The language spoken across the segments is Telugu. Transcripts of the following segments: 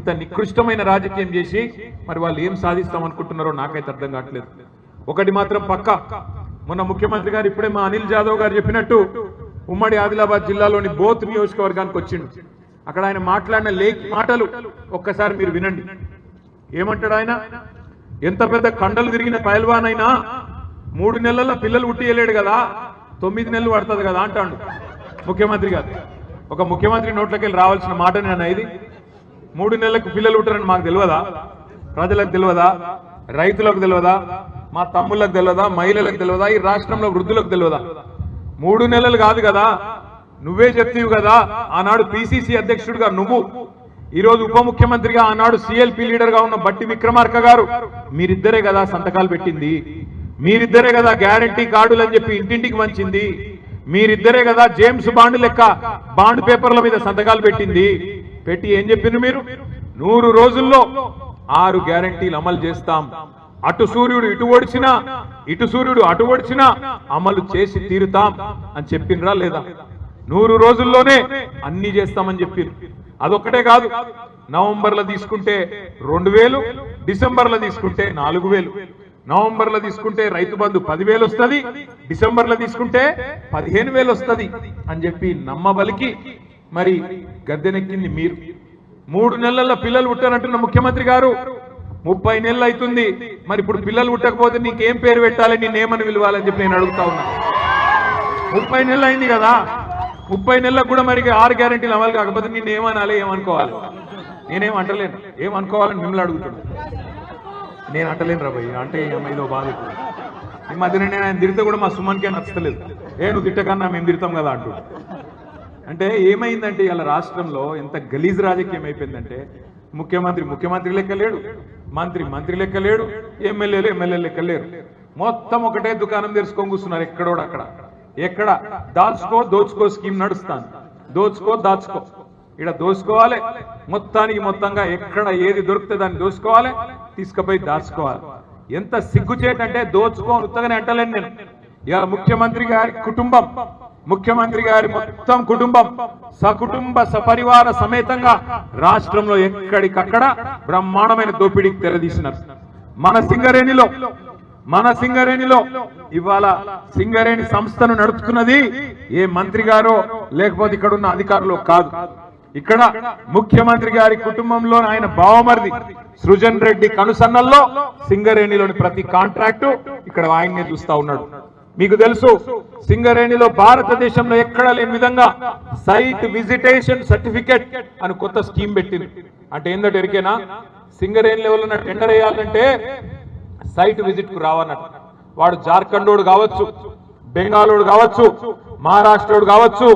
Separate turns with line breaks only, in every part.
ఇంత నికృష్టమైన రాజకీయం చేసి మరి వాళ్ళు ఏం సాధిస్తాం అనుకుంటున్నారో నాకైతే అర్థం కావట్లేదు. ఒకటి మాత్రం పక్కా, మొన్న ముఖ్యమంత్రి గారు ఇప్పుడే మా అనిల్ జాదవ్ గారు చెప్పినట్టు ఉమ్మడి ఆదిలాబాద్ జిల్లాలోని బోత్ నియోజకవర్గానికి వచ్చిండు. అక్కడ ఆయన మాట్లాడిన మాటలు ఒక్కసారి మీరు వినండి. ఏమంటాడు ఆయన? ఎంత పెద్ద కండలు తిరిగిన పైల్వాన్ అయినా 3 నెలల పిల్లలు ఉట్టియలేడు కదా, 9 నెలలు పడుతుంది కదా అంటాడు ముఖ్యమంత్రి గారు. ఒక ముఖ్యమంత్రి నోట్లోకి వెళ్ళి రావాల్సిన మాట నేను ఇది. 3 నెలలకు పిల్లలు ఉంటారని మాకు తెలియదా? ప్రజలకు తెలియదా? రైతులకు తెలియదా? మా తమ్ముళ్ళకు తెలియదా? మహిళలకు తెలియదా? ఈ రాష్ట్రంలో వృద్ధులకు తెలియదా? 3 నెలలు కాదు కదా, నువ్వే చెప్తీవు కదా. ఆనాడు పిసిసి అధ్యక్షుడిగా నువ్వు, ఈరోజు ఉప ముఖ్యమంత్రిగా ఆనాడు సిఎల్పి లీడర్ గా ఉన్న బట్టి విక్రమార్క గారు, మీరిద్దరే కదా సంతకాలు పెట్టింది. మీరిద్దరే కదా గ్యారంటీ కార్డులు అని చెప్పి ఇంటింటికి మంచింది. మీరిద్దరే కదా జేమ్స్ బాండ్ లెక్క బాండ్ పేపర్ల మీద సంతకాలు పెట్టింది. పెట్టి ఏం చెప్పిండ్రు మీరు? 100 రోజుల్లో 6 గ్యారంటీలు అమలు చేస్తాం. అటు సూర్యుడు ఇటు ఓడిచినా, ఇటు సూర్యుడు అటు ఓడిచినా అమలు చేసి తీరుతాం అని చెప్పిండ్రా లేదా? 100 రోజుల్లోనే అన్ని చేస్తామని చెప్పిండ్రు. అదొక్కటే కాదు, నవంబర్లో తీసుకుంటే 2000, డిసెంబర్లో తీసుకుంటే 4000. నవంబర్లో తీసుకుంటే రైతు బంధు 10,000 వస్తుంది, డిసెంబర్లో తీసుకుంటే 15,000 వస్తుంది అని చెప్పి నమ్మబలికి మరి గద్దెనెక్కింది మీరు. 3 నెలల పిల్లలు పుట్టారంటున్న ముఖ్యమంత్రి గారు 30 నెలలు అవుతుంది. మరి ఇప్పుడు పిల్లలు పుట్టకపోతే నీకేం పేరు పెట్టాలి, నేనేమని పిలవాలని చెప్పి నేను అడుగుతా ఉన్నా. 30 నెలలు అయింది కదా, 30 నెలలకు కూడా మరి 6 గ్యారెంటీలు అమలు కాకపోతే నేను ఏమనాలి, ఏమనుకోవాలి? నేనేం అంటలేను, ఏమనుకోవాలని మిమ్మల్ని అడుగుతున్నాను. నేను అంటలేను రా భయ్, అంటే ఏమైందో బాధ. ఈ మధ్యన నేను ఆయన తిరిగితే కూడా మా సుమన్కే నచ్చలేదు. నువ్వు తిట్టకన్నా మేము తిడతాం కదా అంటూ. అంటే ఏమైందంటే ఇలా రాష్ట్రంలో ఎంత గలీజ్ రాజకీయం అయిపోయిందంటే, ముఖ్యమంత్రి లెక్క లేడు, మంత్రి లెక్క లేడు, ఎమ్మెల్యేలు లెక్క లేరు. మొత్తం ఒకటే దుకాణం తెరుచుకొని కూర్చున్నారు ఎక్కడోడు అక్కడ. ఎక్కడ దోచుకో స్కీమ్ నడుస్తాను. దాచుకో ఇక్కడ దోచుకోవాలి. మొత్తంగా ఎక్కడ ఏది దొరికితే దాన్ని దోచుకోవాలి, తీసుకుపోయి దాచుకోవాలి. ఎంత సిగ్గుచేటంటే దోచుకోని ఉత్తగానే అంటలేను నేను. ఇవాళ ముఖ్యమంత్రి గారి కుటుంబం, ముఖ్యమంత్రి గారి మొత్తం కుటుంబం సకుటుంబ సపరివార సమేతంగా రాష్ట్రంలో ఎక్కడికక్కడ బ్రహ్మాండమైన దోపిడీకి తెరదీసినారు. మన సింగరేణిలో ఇవాళ సింగరేణి సంస్థను నడుపుతున్నది ఏ మంత్రి గారో లేకపోతే ఇక్కడ ఉన్న అధికారులు కాదు. ఇక్కడ ముఖ్యమంత్రి గారి కుటుంబంలో ఆయన బావమరిది సృజన్ రెడ్డి కనుసన్నల్లో సింగరేణిలోని ప్రతి కాంట్రాక్టు ఇక్కడ ఆయన్నే చూస్తా ఉన్నాడు. మీకు తెలుసు, సింగరేణిలో భారతదేశంలో ఎక్కడా లేని విధంగా సైట్ విజిటేషన్ సర్టిఫికెట్ అని కొత్త స్కీమ్ పెట్టింది. అంటే ఏంటంటే ఎరికేనా, సింగరేణిలో ఎవరైనా టెండర్ వేయాలంటే సైట్ విజిట్ కు రావన్నట్టు. వాడు జార్ఖండోడు కావచ్చు, బెంగాలోడు కావచ్చు, మహారాష్ట్రోడు కావచ్చు,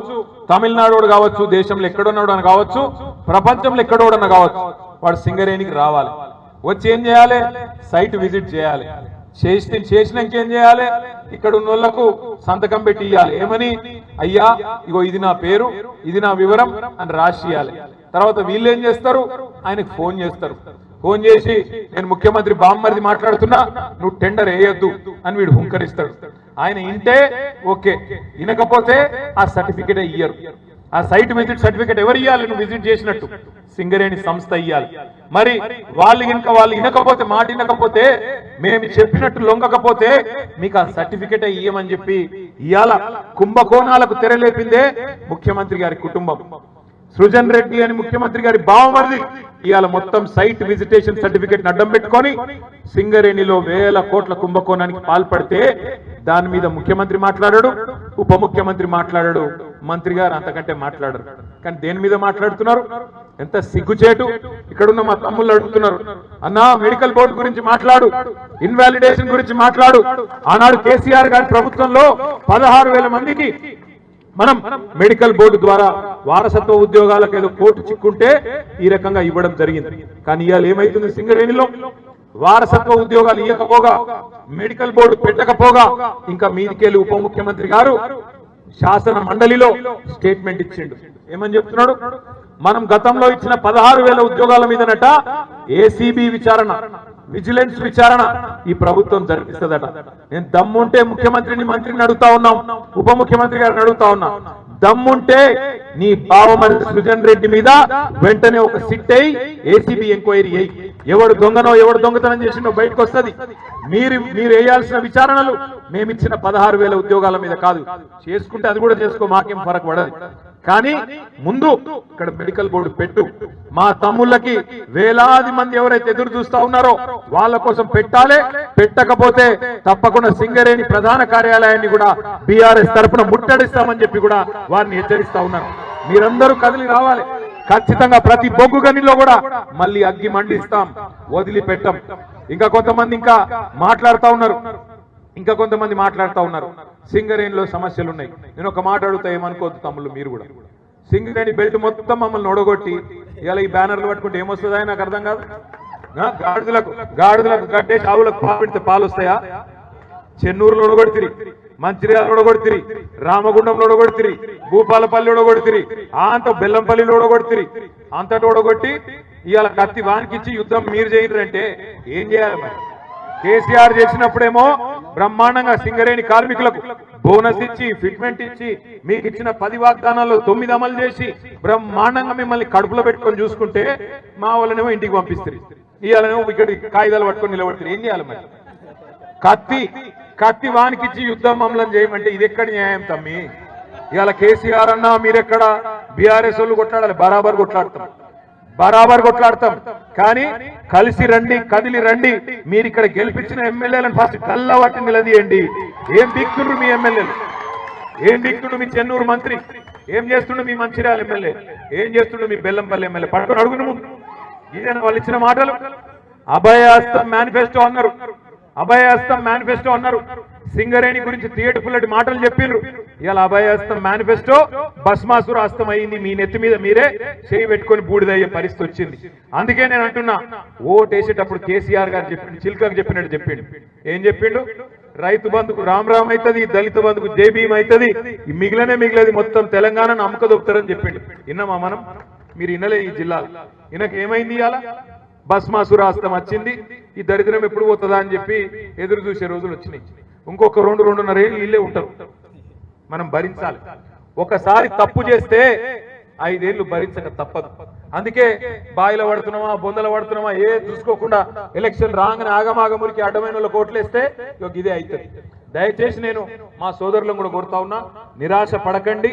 తమిళనాడు కావచ్చు, దేశంలో ఎక్కడున్నాడు అని కావచ్చు, ప్రపంచంలో ఎక్కడోడన్నా కావచ్చు, వాడు సింగరేణికి రావాలి. వచ్చి ఏం చేయాలి? సైట్ విజిట్ చేయాలి. చేసినాక ఏం చేయాలి? ఇక్కడ ఉన్న వాళ్ళకు సంతకం పెట్టి ఇవ్వాలి. ఏమని? అయ్యా ఇగో ఇది నా పేరు, ఇది నా వివరం అని రాసి ఇవ్వాలి. తర్వాత వీళ్ళు ఏం చేస్తారు? ఆయనకు ఫోన్ చేస్తారు. ఫోన్ చేసి నేను ముఖ్యమంత్రి బామ్మరిది మాట్లాడుతున్నా, నువ్వు టెండర్ వేయొద్దు అని వీడు హుంకరిస్తాడు. ఆయన ఇంటే ఓకే, వినకపోతే ఆ సర్టిఫికెట్ ఇయ్యరు. ఆ సైట్ విజిట్ సర్టిఫికెట్ ఎవరు ఇవ్వాలి? నువ్వు విజిట్ చేసినట్టు సింగరేణి సంస్థ ఇవ్వాలి. మరి వాళ్ళు వినకపోతే, మాట వినకపోతే, మేము చెప్పినట్టు లొంగకపోతే మీకు ఆ సర్టిఫికెట్ ఇయ్యమని చెప్పి ఇవాళ కుంభకోణాలకు తెరలేపిందే ముఖ్యమంత్రి గారి కుటుంబం. సృజన్ రెడ్డి అని ముఖ్యమంత్రి గారి బావమరిది ఇవాళ మొత్తం సైట్ విజిటేషన్ సర్టిఫికెట్ అడ్డం పెట్టుకొని సింగరేణిలో వేల కోట్ల కుంభకోణానికి పాల్పడితే దాని మీద ముఖ్యమంత్రి మాట్లాడాడు, ఉప ముఖ్యమంత్రి మాట్లాడాడు, మంత్రి గారు అంతకంటే మాట్లాడరు. కానీ దేని మీద మాట్లాడుతున్నారు? ఎంత సిగ్గుచేటు. ఇక్కడున్న మా తమ్ముళ్ళు అడుగుతున్నారు, అన్నా మెడికల్ బోర్డు గురించి మాట్లాడు, ఇన్వాలిడేషన్ గురించి మాట్లాడు. ఆనాడు కేసీఆర్ గారి ప్రభుత్వంలో 16,000 మందికి మనం మెడికల్ బోర్డు ద్వారా వారసత్వ ఉద్యోగాలకు ఏదో కోర్టు చిక్కుంటే ఈ రకంగా ఇవ్వడం జరిగింది. కానీ ఇవాళ ఏమైతుంది? సింగరేణిలో వారసత్వ ఉద్యోగాలు ఇవ్వకపోగా, మెడికల్ బోర్డు పెట్టకపోగా ఇంకా మీదికెళ్ళి ఉప ముఖ్యమంత్రి గారు శాసన మండలిలో స్టేట్మెంట్ ఇచ్చిండు. ఏమని చెప్తున్నాడు? మనం గతంలో ఇచ్చిన 16,000 ఉద్యోగాల మీదనట ఏసీబీ విచారణ, విజిలెన్స్ విచారణ ఈ ప్రభుత్వం జరిపిస్తుందట. నేను దమ్ముంటే ముఖ్యమంత్రిని, మంత్రిని అడుగుతా ఉన్నాం, ఉప ముఖ్యమంత్రి గారిని అడుగుతా ఉన్నా, దమ్ముంటే నీ బావమరిది సృజన్ రెడ్డి మీద వెంటనే ఒక సిట్ అయి ఏసీబీ ఎంక్వైరీ అయ్యి ఎవడు దొంగనో ఎవడు దొంగతనం చేసినో బయటకు వస్తుంది. మీరు వేయాల్సిన విచారణలు మేమిచ్చిన 16,000 ఉద్యోగాల మీద కాదు. చేసుకుంటే అది కూడా చేసుకో, మాకేం ఫరక్ పడదు. కానీ ముందు ఇక్కడ మెడికల్ బోర్డు పెట్టు. మా తమ్ముళ్ళకి వేలాది మంది ఎవరైతే ఎదురు చూస్తా ఉన్నారో వాళ్ళ కోసం పెట్టాలి. పెట్టకపోతే తప్పకుండా సింగరేణి ప్రధాన కార్యాలయాన్ని కూడా బీఆర్ఎస్ తరఫున ముట్టడిస్తామని చెప్పి కూడా వారిని హెచ్చరిస్తా ఉన్నారు. మీరందరూ కదిలి రావాలి. ఖచ్చితంగా ప్రతి బొగ్గు గనిలో కూడా మళ్ళీ అగ్గి మండిస్తాం, వదిలిపెట్టం. ఇంకా కొంతమంది మాట్లాడుతా ఉన్నారు. సింగరేణిలో సమస్యలు ఉన్నాయి. నేను ఒక మాట అడుగుతా, ఏమనుకోవద్దు తమ్ముళ్ళు మీరు కూడా. సింగరేణి బెల్ట్ మొత్తం మమ్మల్ని ఒడగొట్టి ఇలా ఈ బ్యానర్లు పట్టుకుంటే ఏమొస్తుందా నాకు అర్థం కాదు. గాడిదలకు కట్టేసి ఆవులకు పాలు పెడితే పాలు వస్తాయా? చెన్నూరులో ఒడగొడితిరి, మంచిర్యాలలో ఒడగొడితిరి, రామగుండంలో ఒడగొడితిరి, భూపాలపల్లి ఒడగొడితిరి, అంత బెల్లంపల్లిలో ఒడగొడితిరి. అంతటి ఒడగొట్టి ఇవాళ కత్తి వానికిచ్చి యుద్ధం మీరు చేయరంటే ఏం చేయాలి మరి? కేసీఆర్ చేసినప్పుడేమో బ్రహ్మాండంగా సింగరేణి కార్మికులకు బోనస్ ఇచ్చి, ఫిట్మెంట్ ఇచ్చి, మీకు ఇచ్చిన 10 వాగ్దానాల్లో 9 అమలు చేసి బ్రహ్మాండంగా మిమ్మల్ని కడుపులో పెట్టుకొని చూసుకుంటే మా వాళ్ళనేమో ఇంటికి పంపిస్తారు. ఇవాళనేమో ఇక్కడ కాగితాలు పట్టుకొని నిలబడతారు. ఏం చేయాలి మరి? కత్తి వానికిచ్చి యుద్ధం మమ్మల్ని చేయమంటే ఇది ఎక్కడ న్యాయం తమ్మి? ఇవాళ కేసీఆర్ అన్నా మీరెక్కడ బీఆర్ఎస్ వాళ్ళు కొట్లాడాలి, బరాబర్ కొట్లాడతాం. కానీ కలిసి రండి, కదిలి రండి. మీరు ఇక్కడ గెలిపించిన ఎమ్మెల్యేలను ఫస్ట్ కళ్ళబట్టి నిలదీయండి. ఏం దిక్తుండ్రు మీ ఎమ్మెల్యేలు? ఏం దిక్తుండు మీ చెన్నూరు మంత్రి? ఏం చేస్తుండు మీ మంచిర్యాల ఎమ్మెల్యే? ఏం చేస్తుండు మీ బెల్లంపల్లి ఎమ్మెల్యే? పట్టుకొని అడుగును ముందు. ఇదేనా వాళ్ళు ఇచ్చిన మాటలు? అభయహస్తం మేనిఫెస్టో అన్నారు. సింగరేణి గురించి తీయటపుల్లటి మాటలు చెప్పిండ్రు. ఇలా అభయహస్తం మేనిఫెస్టో భస్మాసుర హస్తం అయింది. మీ నెత్తి మీద మీరే చేయి పెట్టుకొని బూడిదయ్యే పరిస్థితి వచ్చింది. అందుకే నేను అంటున్నా, ఓటేసేటప్పుడు కేసీఆర్ గారు చెప్పిండు, చిల్కకు చెప్పినట్టు చెప్పిండు. ఏం చెప్పిండు? రైతు బంధుకు రామ్ అవుతుంది, దళిత బంధుకు జై భీమ్ అవుతుంది, మిగిలినది మొత్తం తెలంగాణను అమ్మకదొక్కుతారని చెప్పిండు. విన్నామా మనం? మీరు వినలే. ఈ జిల్లాలో ఈయనకు ఏమైంది? ఇవాళ భస్మాసురాస్తం వచ్చింది. ఈ దరిద్రం ఎప్పుడు పోతుందా అని చెప్పి ఎదురు చూసే రోజులు వచ్చినాయి. ఇంకొక 2-2.5 ఏళ్ళు ఇల్లే ఉంటారు. మనం భరించాలి. ఒకసారి తప్పు చేస్తే 5 ఏళ్ళు భరించక తప్పదు. అందుకే బాయిలో పడుతున్నామా, బొందల పడుతున్నామా ఏ చూసుకోకుండా ఎలక్షన్ రాగానే ఆగమాగమురికి అడ్డమైన వాళ్ళకి ఓట్లేస్తే ఇదే అవుతుంది. దయచేసి నేను మా సోదరులను కూడా కోరుతా ఉన్నా, నిరాశ పడకండి.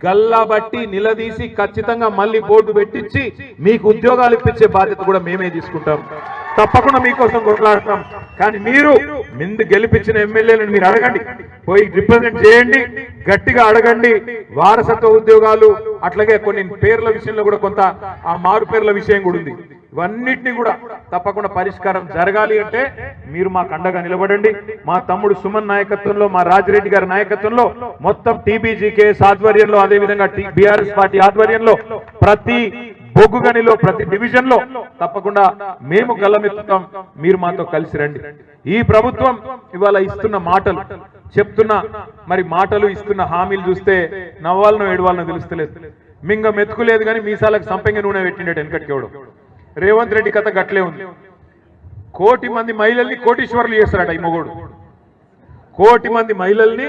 గల్లా బట్టి నిలదీసి ఖచ్చితంగా మళ్ళీ బోర్డు పెట్టించి మీకు ఉద్యోగాలు ఇప్పించే బాధ్యత కూడా మేమే తీసుకుంటాం. తప్పకుండా మీకోసం కొట్లాడతాం. కానీ మీరు ముందు గెలిపించిన ఎమ్మెల్యేలను మీరు అడగండి, పోయి రిప్రజెంట్ చేయండి, గట్టిగా అడగండి. వారసత్వ ఉద్యోగాలు అట్లాగే కొన్ని పేర్ల విషయంలో కూడా కొంత ఆ మారు పేర్ల విషయం కూడా ఉంది. ఇవన్నిటినీ కూడా తప్పకుండా పరిష్కారం జరగాలి అంటే మీరు మాకు అండగా నిలబడండి. మా తమ్ముడు సుమన్ నాయకత్వంలో, మా రాజిరెడ్డి గారి నాయకత్వంలో, మొత్తం టీబీజీకేఎస్ ఆధ్వర్యంలో, అదేవిధంగా బీఆర్ఎస్ పార్టీ ఆధ్వర్యంలో ప్రతి బొగ్గు గనిలో, ప్రతి డివిజన్ లో తప్పకుండా మేము గల్లమెత్తుతాం. మీరు మాతో కలిసి రండి. ఈ ప్రభుత్వం ఇవాళ ఇస్తున్న మాటలు మరి మాటలు ఇస్తున్న హామీలు చూస్తే నవ్వాలనో ఏడవాలనో తెలుస్తలేదు. మింగ మెతుకులేదు కానీ మీసాలకు సంపెంగ నూనె పెట్టిండేట వెనకటికేవడం. రేవంత్ రెడ్డి కథ గట్లే ఉంది. 1,000,000 మంది మహిళల్ని కోటీశ్వర్లు చేస్తారట ఈ మొగోడు. 1,000,000 మంది మహిళల్ని